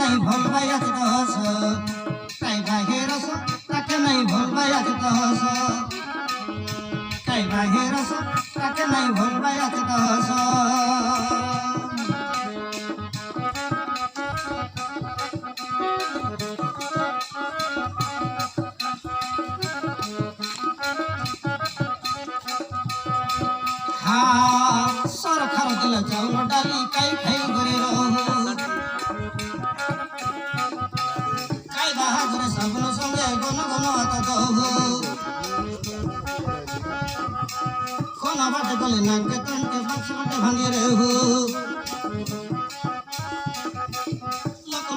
नहीं भूलबाई आज दस काई बाहे रस ताके नहीं भूलबाई आज दस काई बाहे रस ताके नहीं भूलबाई आज दस हाँ सरकार दिल चाउल डाली काई खाई करे रहो काई बाहादुर सबन संगे गन गन हाथ दहो कोन बाटे गले नाके तनके बाक्स बाटे भांगे रहो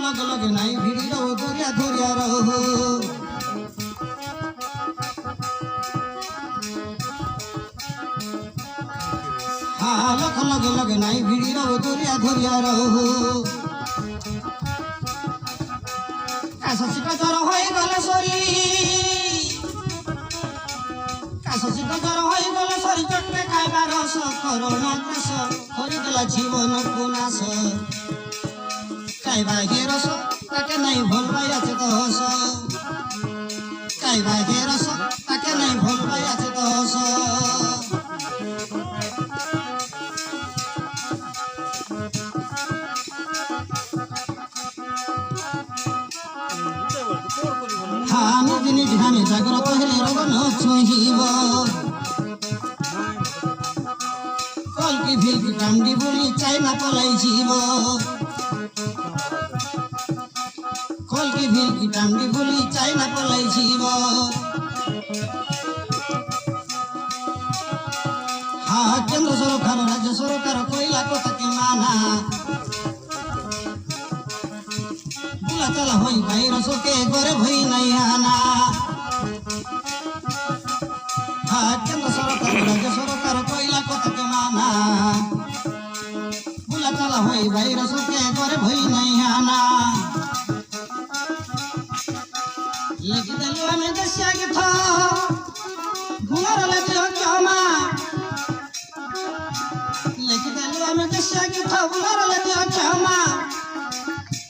लग लग नाई भिड़ी रहो दोरिया दोरिया रहो लख लग लग नाई भिड़ी रहो दोरिया दोरिया रहो काशसी जर हो गले सरी काशसी जर हो गले सरी चटके खाइबा रस करोना देश खरीदला जीवन को नाश खाइबा हे रस ताके नहीं भूलबाई आज दस खाइबा हे रस ताके नहीं भूलबाई आज दस हाँ निज निज हानि जागृत हेले रोग न छुइब कल्की भिल्की कामडी बोली चाइना पलाई जीव कल्की भिल्की कामडी बोली चाइना पलाई जीव हाँ केन्द्र सरकार राज्य सरकार कोइला कथा के माना चला होई बाहिर सोके गरे भई नहीं आना हाँ केन्द्र सरकार राज्य सरकार कोइला कथा के माना बुला चला होई बाहिर सोके गरे भई नहीं आना लेकिन दिलवा में दसिया के था घुंगर ले दियो क्षमा लेकिन दिलवा में दसिया के था घुंगर ले दियो क्षमा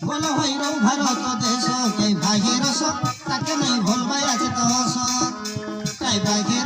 बोलो होई रो भारत देश कई भागे रस ताके नहीं भूलबाई आज दस कई भागे